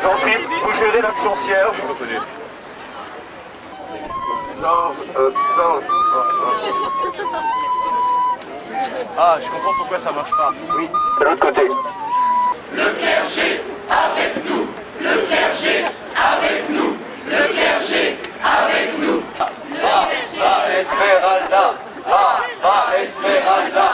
Jean-Philippe, vous gérez l'action cierge. Georges, Ah, je comprends pourquoi ça marche pas. oui, de l'autre côté. Le clergé avec nous, le clergé avec nous, le clergé avec nous. Va Esmeralda, va Esmeralda,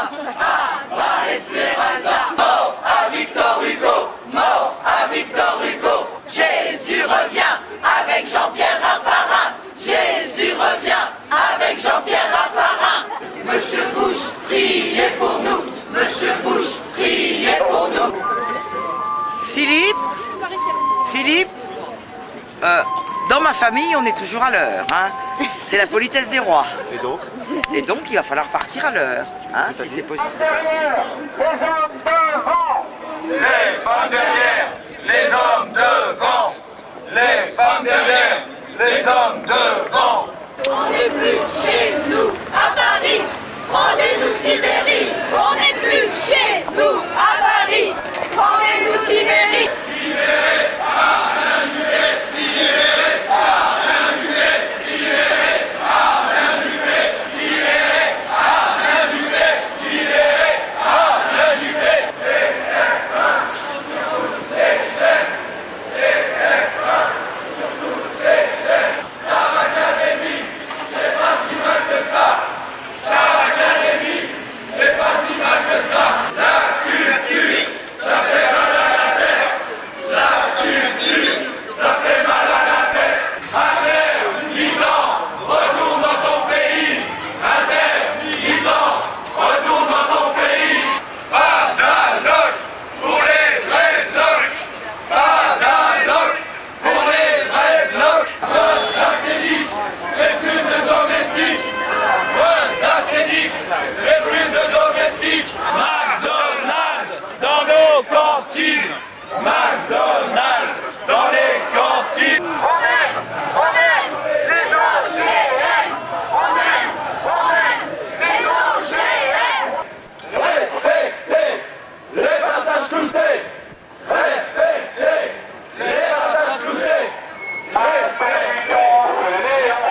Va Esmeralda, mort à Victor Hugo, mort à Victor Hugo. Jésus revient avec Jean-Pierre Raffarin. Jésus revient avec Jean-Pierre Raffarin. Monsieur Bush, priez pour nous. Monsieur Bush, priez pour nous. Philippe, dans ma famille, on est toujours à l'heure. Hein. C'est la politesse des rois. Et donc, il va falloir partir à l'heure, hein, si c'est possible. Derrière, les hommes devant. les femmes derrière, les hommes devant, les femmes derrière, les hommes devant. On n'est plus chez nous à Paris. Rendez-nous Tibéri. On n'est plus chez nous à Paris. Rendez-nous Tibéri. McDonald's dans les cantines. On aime les OGM. On aime les OGM. Respectez les passages cloutés. Respectez les passages cloutés. Respectons fainéant.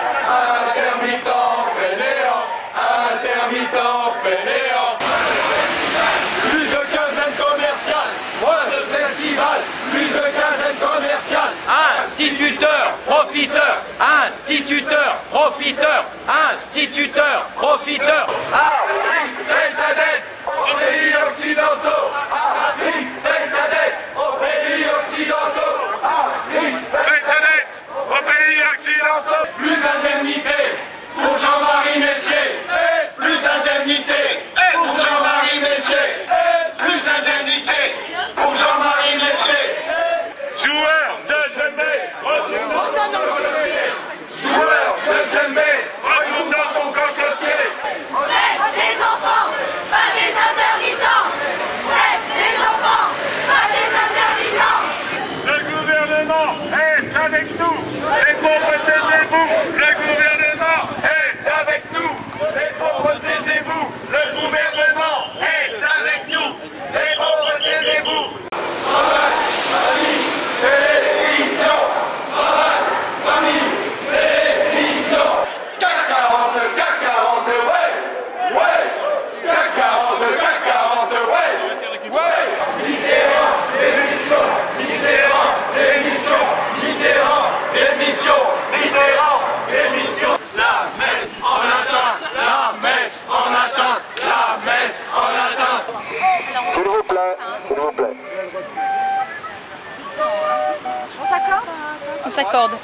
Intermittent fainéant. Intermittent fainéant. Plus de quinzaine commerciale. Moins de festival. Plus de quinzaine commerciale. Instituteur, profiteur. Instituteur, profiteur. Instituteur, profiteur. Afrique est ta dette aux pays occidentaux. Afrique est ta dette aux pays occidentaux. Afrique est ta dette aux pays occidentaux. Plus d'indemnités pour Jean-Marie Messier. Et plus d'indemnités pour Jean-Marie Messier. Et plus d'indemnités pour Jean-Marie Messier. Joueur de djembé, retourne dans ton cocotier. Joueur de djembé, retourne dans ton cocotier. Faites des enfants, pas des intermittents. Faites des enfants, pas des intermittents. Le gouvernement est avec nous. Les pauvres, taisez-vous. Le gouvernement est avec nous. Les pauvres, taisez-vous. Le gouvernement est avec nous. Les pauvres, taisez-vous. Travail, famille, télévision. Travail, famille, télévision. CAC 40, CAC 40, ouais. Ouais. CAC 40, CAC 40, ouais. Ouais. Mitterrand, démission. Mitterrand, démission. Mitterrand, démission. Mitterrand, démission. La messe en latin. La messe en latin. La messe en latin. S'il vous plaît, s'il vous plaît. On s'accorde? On s'accorde.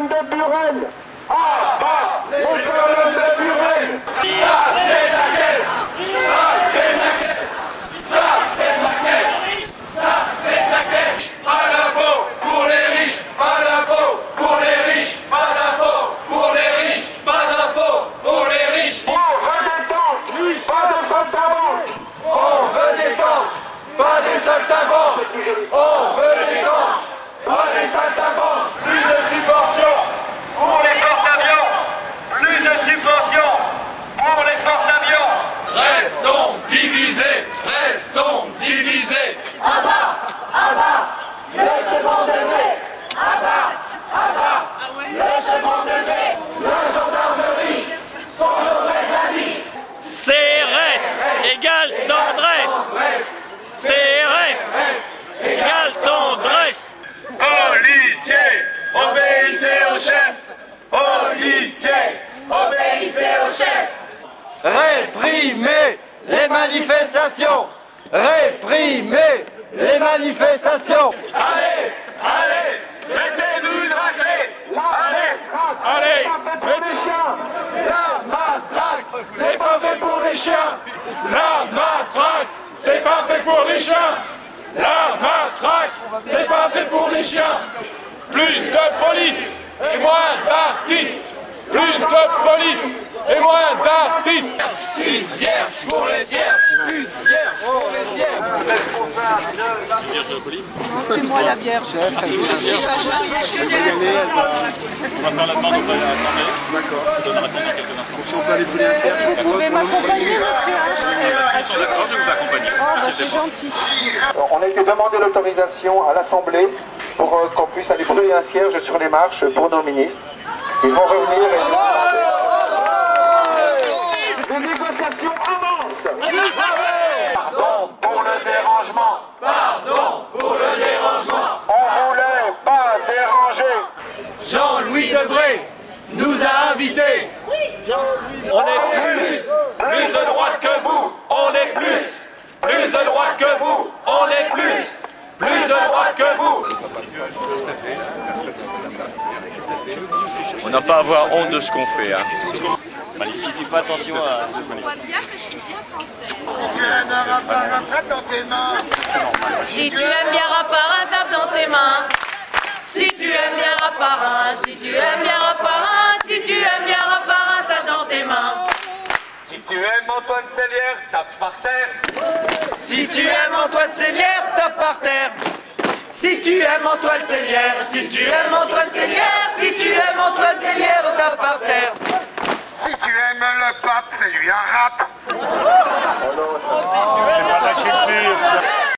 colonnes de Burel. À bas les colonnes de Burel. Ça c'est la caisse. Ça c'est la caisse. Ça c'est la caisse. Ça c'est la caisse. Pas d'impôt pour les riches. Pas d'impôt pour les riches. Pas d'impôt pour les riches. Pas d'impôt pour les riches. On veut des tanks, pas de saltimbanques. On veut des tanks, pas des saltimbanques. On veut des tanks, pas des saltimbanques. Plus de subventions pour les porte-avions. Plus de subventions pour les porte-avions. Restons divisés, restons divisés. À bas, le second degré. À bas, le second degré. La gendarmerie sont nos vrais amis. CRS égale tendresse. CRS égale tendresse. Policiers, obéissez au chef. Policiers, Obéissez au chef. Réprimer les manifestations. Réprimer les manifestations. allez, allez, mettez-nous une raclée. Allez, mettez la matraque, c'est pas fait pour les chiens. La matraque, c'est pas fait pour les chiens. La matraque, c'est pas fait pour les chiens. Plus de police et moins d'artistes. Plus de police et moins d'artistes. Une bière pour les cierges. Une bière pour les cierges. Vierge de la police. C'est moi la vierge. On va faire la demande au palais à l'Assemblée. D'accord. Je donne la réponse dans quelques instants. Si on peut aller brûler un cierge. Vous pouvez m'accompagner, monsieur. S'ils sont d'accord, je vais vous accompagner. Oh, bah, c'est gentil. On a été demandé l'autorisation à l'Assemblée pour qu'on puisse aller brûler un cierge sur les marches pour nos ministres. Ils vont revenir et... Les négociations avancent. Pardon pour le dérangement. Pardon pour le dérangement. On voulait pas déranger. Jean-Louis Debré nous a invités. On est plus de droite que vous. On est plus de droite que vous. On est plus de droite que vous. On n'a pas à avoir honte de ce qu'on fait. Hein. Magnifique. Fais pas attention à cette manif. Si tu aimes bien Raffarin, tape dans tes mains. Si tu aimes bien Raffarin, si tu aimes bien Raffarin, si tu aimes bien Raffarin, tape dans tes mains. Si tu aimes Antoine Sellière, tape par terre. Si tu aimes Antoine Sellière, tape par terre. Si tu aimes Antoine Sellière, si tu aimes Antoine Sellière, si tu aimes Antoine Sellière, tape par terre. Si tu aimes le pape, fais-lui un rap.